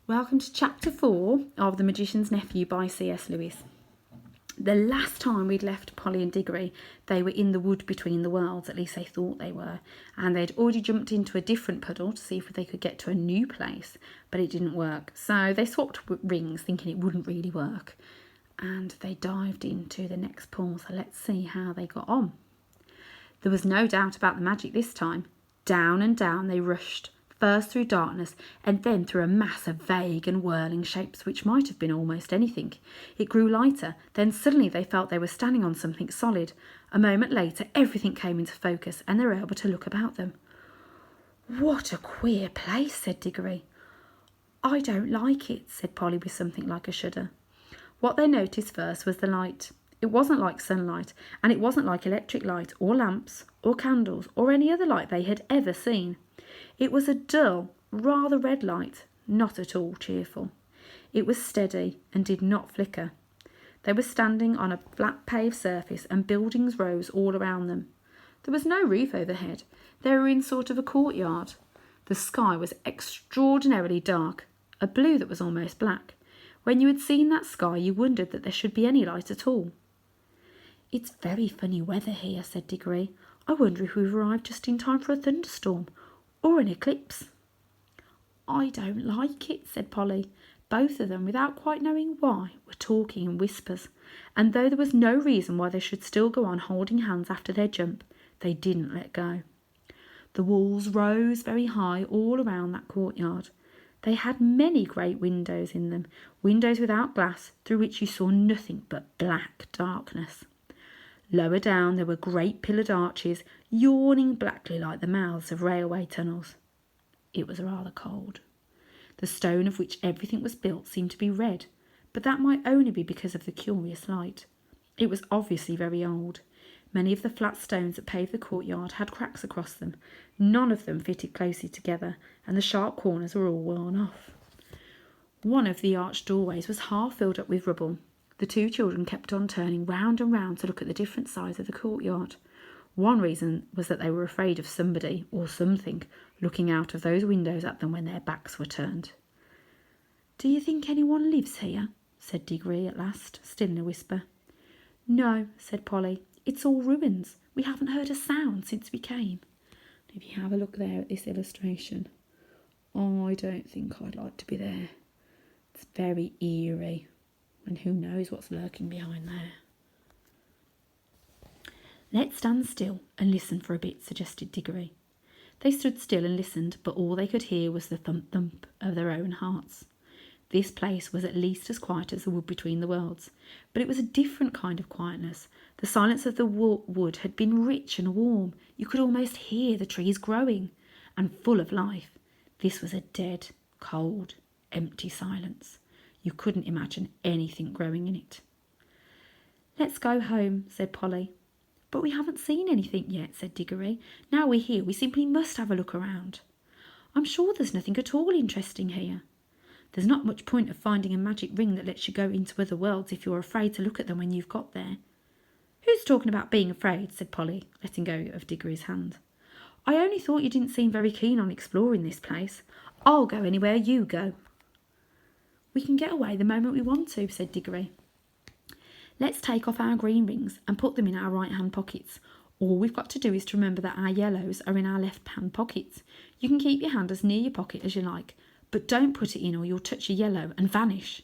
Welcome to Chapter 4 of The Magician's Nephew by C.S. Lewis. The last time we'd left Polly and Diggory, they were in the wood between the worlds, at least they thought they were, and they'd already jumped into a different puddle to see if they could get to a new place, but it didn't work. So they swapped rings, thinking it wouldn't really work, and they dived into the next pool, so let's see how they got on. There was no doubt about the magic this time. Down and down they rushed, first through darkness and then through a mass of vague and whirling shapes which might have been almost anything. It grew lighter, then suddenly they felt they were standing on something solid. A moment later everything came into focus and they were able to look about them. "What a queer place," said Diggory. "I don't like it," said Polly with something like a shudder. What they noticed first was the light. It wasn't like sunlight, and it wasn't like electric light or lamps or candles or any other light they had ever seen. It was a dull, rather red light, not at all cheerful. It was steady and did not flicker. They were standing on a flat paved surface and buildings rose all around them. There was no roof overhead. They were in sort of a courtyard. The sky was extraordinarily dark, a blue that was almost black. When you had seen that sky, you wondered that there should be any light at all. "It's very funny weather here," said Diggory. "I wonder if we've arrived just in time for a thunderstorm or an eclipse." "I don't like it," said Polly. Both of them, without quite knowing why, were talking in whispers, and though there was no reason why they should still go on holding hands after their jump, they didn't let go. The walls rose very high all around that courtyard. They had many great windows in them, windows without glass, through which you saw nothing but black darkness. Lower down there were great pillared arches, yawning blackly like the mouths of railway tunnels. It was rather cold. The stone of which everything was built seemed to be red, but that might only be because of the curious light. It was obviously very old. Many of the flat stones that paved the courtyard had cracks across them. None of them fitted closely together, and the sharp corners were all worn off. One of the arched doorways was half filled up with rubble. The two children kept on turning round and round to look at the different sides of the courtyard. One reason was that they were afraid of somebody or something looking out of those windows at them when their backs were turned. "Do you think anyone lives here?" said Diggory at last, still in a whisper. "No," said Polly. "It's all ruins. We haven't heard a sound since we came." If you have a look there at this illustration, I don't think I'd like to be there. It's very eerie, and who knows what's lurking behind there. "Let's stand still and listen for a bit," suggested Diggory. They stood still and listened, but all they could hear was the thump-thump of their own hearts. This place was at least as quiet as the wood between the worlds, but it was a different kind of quietness. The silence of the wood had been rich and warm. You could almost hear the trees growing, and full of life. This was a dead, cold, empty silence. You couldn't imagine anything growing in it. "Let's go home," said Polly. "But we haven't seen anything yet," said Diggory. "Now we're here, we simply must have a look around." "I'm sure there's nothing at all interesting here." "There's not much point of finding a magic ring that lets you go into other worlds if you're afraid to look at them when you've got there." "Who's talking about being afraid?" said Polly, letting go of Diggory's hand. "I only thought you didn't seem very keen on exploring this place. I'll go anywhere you go." "We can get away the moment we want to," said Diggory. "Let's take off our green rings and put them in our right-hand pockets. All we've got to do is to remember that our yellows are in our left-hand pockets. You can keep your hand as near your pocket as you like, but don't put it in or you'll touch your yellow and vanish."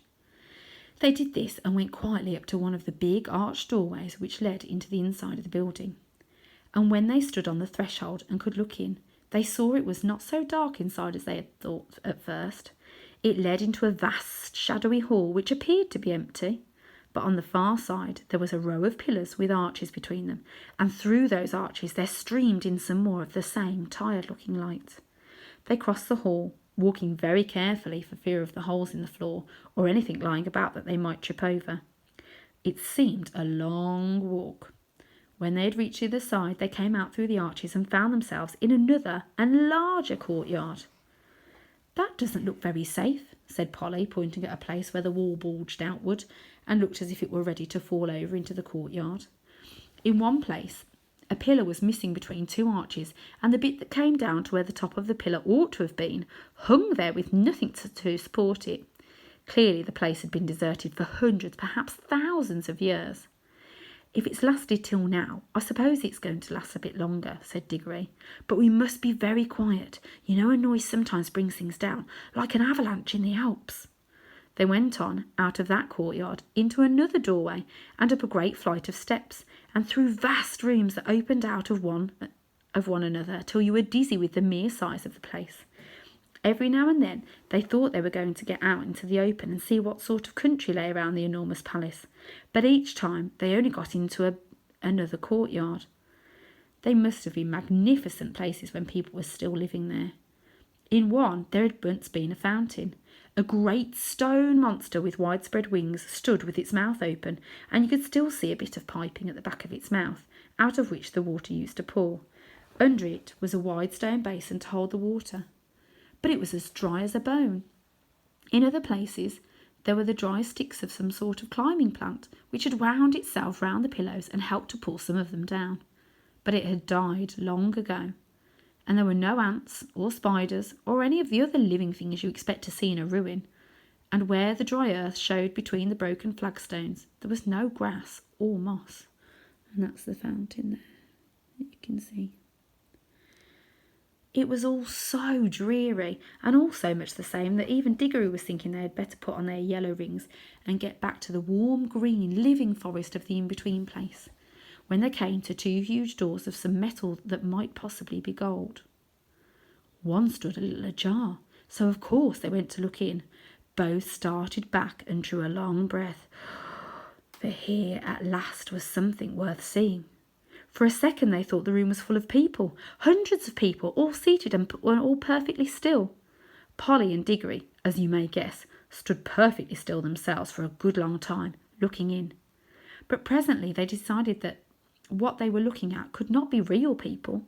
They did this and went quietly up to one of the big arched doorways which led into the inside of the building. And when they stood on the threshold and could look in, they saw it was not so dark inside as they had thought at first. It led into a vast shadowy hall which appeared to be empty. But on the far side there was a row of pillars with arches between them, and through those arches there streamed in some more of the same tired-looking light. They crossed the hall, walking very carefully for fear of the holes in the floor or anything lying about that they might trip over. It seemed a long walk. When they had reached the other side, they came out through the arches and found themselves in another and larger courtyard. "That doesn't look very safe," said Polly, pointing at a place where the wall bulged outward and looked as if it were ready to fall over into the courtyard. In one place, A pillar was missing between two arches, and the bit that came down to where the top of the pillar ought to have been hung there with nothing to support it. Clearly the place had been deserted for hundreds, perhaps thousands of years. "If it's lasted till now, I suppose it's going to last a bit longer," said Diggory. "But we must be very quiet. You know a noise sometimes brings things down, like an avalanche in the Alps." They went on, out of that courtyard, into another doorway, and up a great flight of steps, and through vast rooms that opened out of one another, till you were dizzy with the mere size of the place. Every now and then they thought they were going to get out into the open and see what sort of country lay around the enormous palace, but each time they only got into another courtyard. They must have been magnificent places when people were still living there. In one there had once been a fountain. A great stone monster with widespread wings stood with its mouth open, and you could still see a bit of piping at the back of its mouth, out of which the water used to pour. Under it was a wide stone basin to hold the water, but it was as dry as a bone. In other places there were the dry sticks of some sort of climbing plant, which had wound itself round the pillows and helped to pull some of them down. But it had died long ago, and there were no ants or spiders or any of the other living things you expect to see in a ruin, and where the dry earth showed between the broken flagstones there was no grass or moss. And that's the fountain there that you can see. It was all so dreary, and all so much the same, that even Diggory was thinking they had better put on their yellow rings and get back to the warm green living forest of the in-between place, when they came to two huge doors of some metal that might possibly be gold. One stood a little ajar, so of course they went to look in. Both started back and drew a long breath, for here at last was something worth seeing. For a second they thought the room was full of people, hundreds of people, all seated and all perfectly still. Polly and Diggory, as you may guess, stood perfectly still themselves for a good long time, looking in. But presently they decided that what they were looking at could not be real people.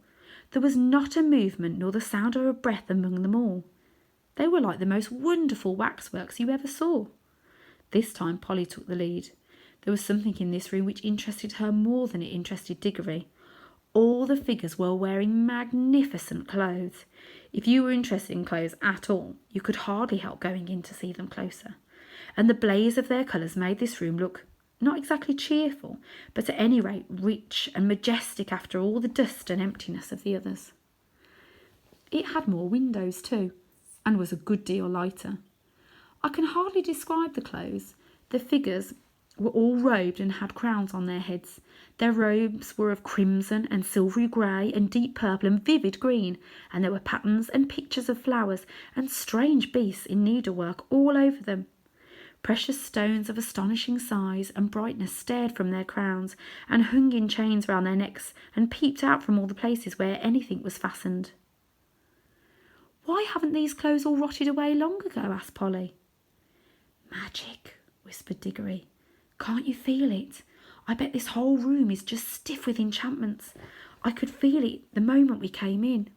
There was not a movement nor the sound of a breath among them all. They were like the most wonderful waxworks you ever saw. This time Polly took the lead. There was something in this room which interested her more than it interested Diggory. All the figures were wearing magnificent clothes. If you were interested in clothes at all, you could hardly help going in to see them closer. And the blaze of their colours made this room look not exactly cheerful, but at any rate rich and majestic after all the dust and emptiness of the others. It had more windows too, and was a good deal lighter. I can hardly describe the clothes. The figures were all robed and had crowns on their heads. Their robes were of crimson and silvery grey and deep purple and vivid green, and there were patterns and pictures of flowers and strange beasts in needlework all over them. Precious stones of astonishing size and brightness stared from their crowns and hung in chains round their necks and peeped out from all the places where anything was fastened. "Why haven't these clothes all rotted away long ago?" asked Polly. "Magic," whispered Diggory. "Can't you feel it? I bet this whole room is just stiff with enchantments. I could feel it the moment we came in."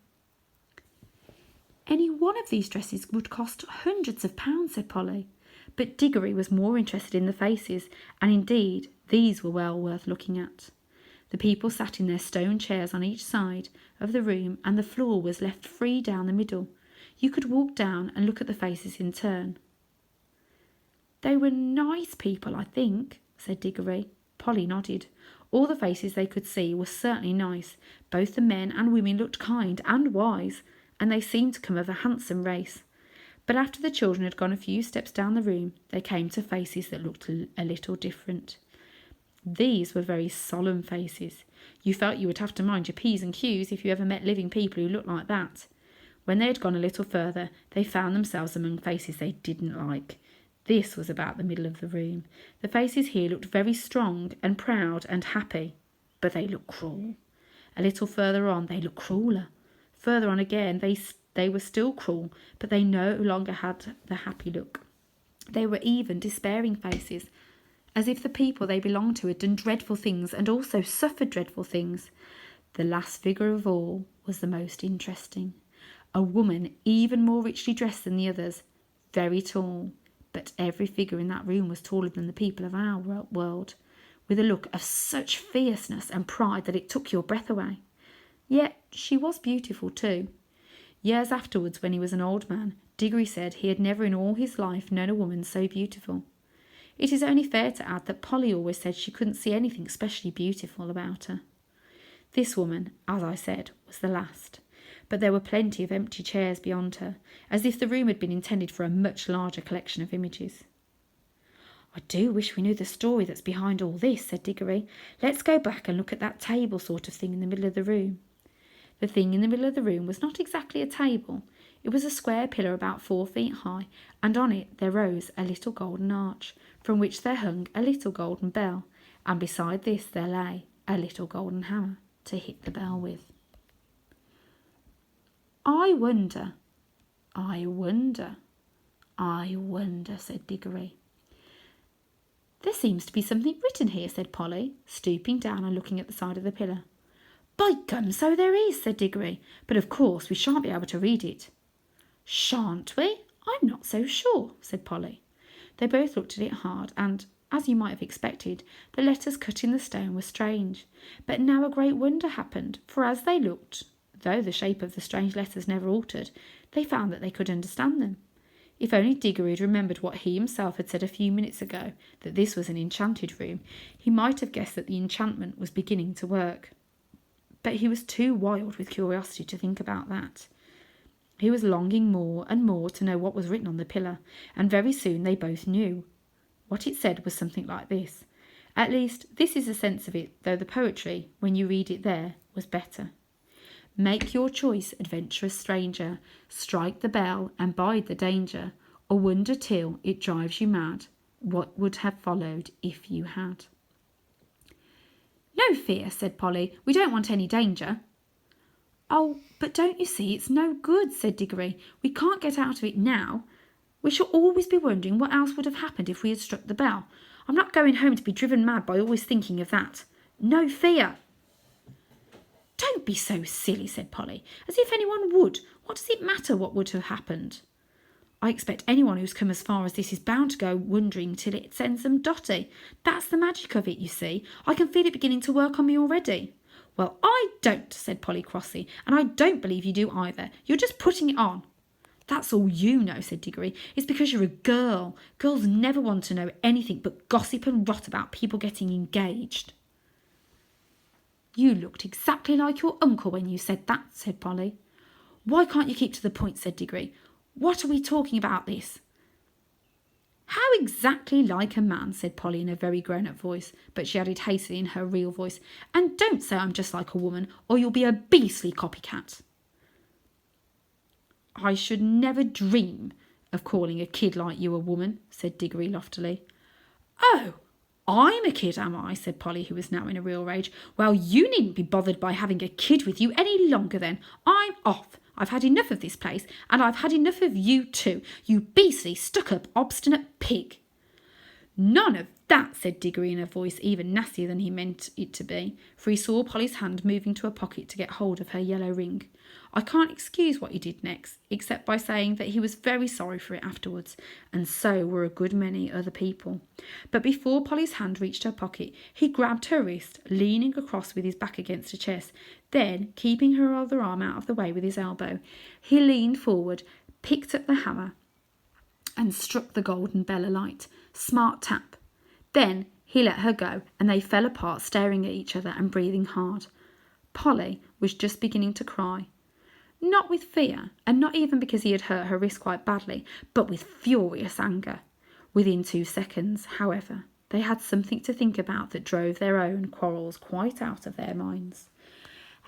"Any one of these dresses would cost hundreds of pounds," said Polly. But Diggory was more interested in the faces, and indeed these were well worth looking at. The people sat in their stone chairs on each side of the room, and the floor was left free down the middle. You could walk down and look at the faces in turn. "They were nice people, I think," said Diggory. Polly nodded. All the faces they could see were certainly nice. Both the men and women looked kind and wise, and they seemed to come of a handsome race. But after the children had gone a few steps down the room, they came to faces that looked a little different. These were very solemn faces. You felt you would have to mind your P's and Q's if you ever met living people who looked like that. When they had gone a little further, they found themselves among faces they didn't like. This was about the middle of the room. The faces here looked very strong and proud and happy, but they looked cruel. A little further on, they looked crueler. Further on again, they were still cruel, but they no longer had the happy look. They were even despairing faces, as if the people they belonged to had done dreadful things and also suffered dreadful things. The last figure of all was the most interesting. A woman even more richly dressed than the others, very tall, but every figure in that room was taller than the people of our world. with a look of such fierceness and pride that it took your breath away. Yet she was beautiful too. Years afterwards, when he was an old man, Diggory said he had never in all his life known a woman so beautiful. It is only fair to add that Polly always said she couldn't see anything specially beautiful about her. This woman, as I said, was the last, but there were plenty of empty chairs beyond her, as if the room had been intended for a much larger collection of images. I do wish we knew the story that's behind all this, said Diggory. Let's go back and look at that table sort of thing in the middle of the room. The thing in the middle of the room was not exactly a table. It was a square pillar about 4 feet high, and on it there rose a little golden arch, from which there hung a little golden bell, and beside this there lay a little golden hammer to hit the bell with. I wonder, said Diggory. There seems to be something written here, said Polly, stooping down and looking at the side of the pillar. By gum, so there is, said Diggory, but of course we shan't be able to read it. Shan't we? I'm not so sure, said Polly. They both looked at it hard, and, as you might have expected, the letters cut in the stone were strange. But now a great wonder happened, for as they looked, though the shape of the strange letters never altered, they found that they could understand them. If only Diggory had remembered what he himself had said a few minutes ago, that this was an enchanted room, he might have guessed that the enchantment was beginning to work. But he was too wild with curiosity to think about that. He was longing more and more to know what was written on the pillar, and very soon they both knew. What it said was something like this. At least, this is the sense of it, though the poetry, when you read it there, was better. Make your choice, adventurous stranger, strike the bell and bide the danger, or wonder till it drives you mad, what would have followed if you had. No fear, said Polly, we don't want any danger. Oh, but don't you see it's no good, said Diggory. We can't get out of it now. We shall always be wondering what else would have happened if we had struck the bell. I'm not going home to be driven mad by always thinking of that. No fear. Don't be so silly, said Polly, as if anyone would. What does it matter what would have happened? I expect anyone who's come as far as this is bound to go wondering till it sends them dotty. That's the magic of it, you see. I can feel it beginning to work on me already. Well, I don't, said Polly crossly, and I don't believe you do either. You're just putting it on. That's all you know, said Diggory. It's because you're a girl. Girls never want to know anything but gossip and rot about people getting engaged. You looked exactly like your uncle when you said that, said Polly. Why can't you keep to the point, said Diggory. What are we talking about this? How exactly like a man, said Polly in a very grown-up voice, but she added hastily in her real voice, and don't say I'm just like a woman, or you'll be a beastly copycat. I should never dream of calling a kid like you a woman, said Diggory loftily. Oh, I'm a kid, am I? Said Polly, who was now in a real rage. Well, you needn't be bothered by having a kid with you any longer then. I'm off. I've had enough of this place, and I've had enough of you too, you beastly, stuck-up, obstinate pig. None of that, said Diggory in a voice even nastier than he meant it to be, for he saw Polly's hand moving to a pocket to get hold of her yellow ring. I can't excuse what he did next, except by saying that he was very sorry for it afterwards, and so were a good many other people. But before Polly's hand reached her pocket, he grabbed her wrist, leaning across with his back against her chest. Then, keeping her other arm out of the way with his elbow, he leaned forward, picked up the hammer, and struck the golden bell alight. Smart tap. Then he let her go, and they fell apart, staring at each other and breathing hard. Polly was just beginning to cry. Not with fear, and not even because he had hurt her wrist quite badly, but with furious anger. Within 2 seconds, however, they had something to think about that drove their own quarrels quite out of their minds.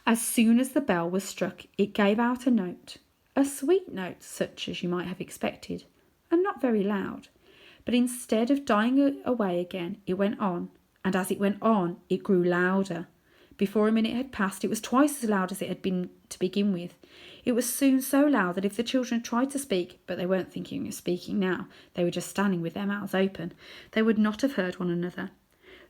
As soon as the bell was struck, it gave out a note, a sweet note such as you might have expected, and not very loud. But instead of dying away again, it went on, and as it went on, it grew louder. Before a minute had passed, it was twice as loud as it had been to begin with. It was soon so loud that if the children tried to speak, but they weren't thinking of speaking now, they were just standing with their mouths open, they would not have heard one another.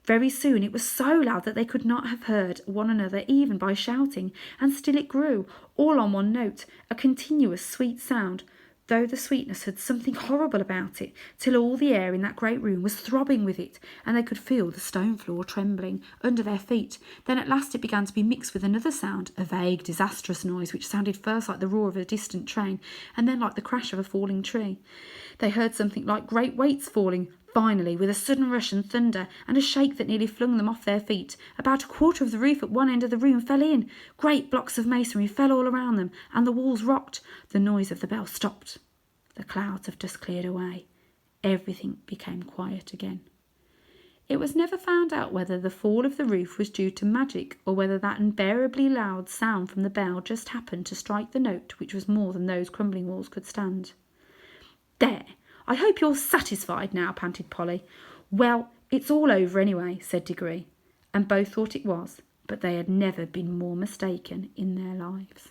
Very soon it was so loud that they could not have heard one another even by shouting, and still it grew, all on one note, a continuous sweet sound. though the sweetness had something horrible about it, till all the air in that great room was throbbing with it, and they could feel the stone floor trembling under their feet. Then at last it began to be mixed with another sound, a vague, disastrous noise, which sounded first like the roar of a distant train, and then like the crash of a falling tree. They heard something like great weights falling, finally, with a sudden rush and thunder, and a shake that nearly flung them off their feet. About a quarter of the roof at one end of the room fell in. Great blocks of masonry fell all around them, and the walls rocked. The noise of the bell stopped. The clouds of dust cleared away. Everything became quiet again. It was never found out whether the fall of the roof was due to magic, or whether that unbearably loud sound from the bell just happened to strike the note which was more than those crumbling walls could stand. "There! I hope you're satisfied now," panted Polly. "Well, it's all over anyway," said Diggory, and both thought it was, but they had never been more mistaken in their lives.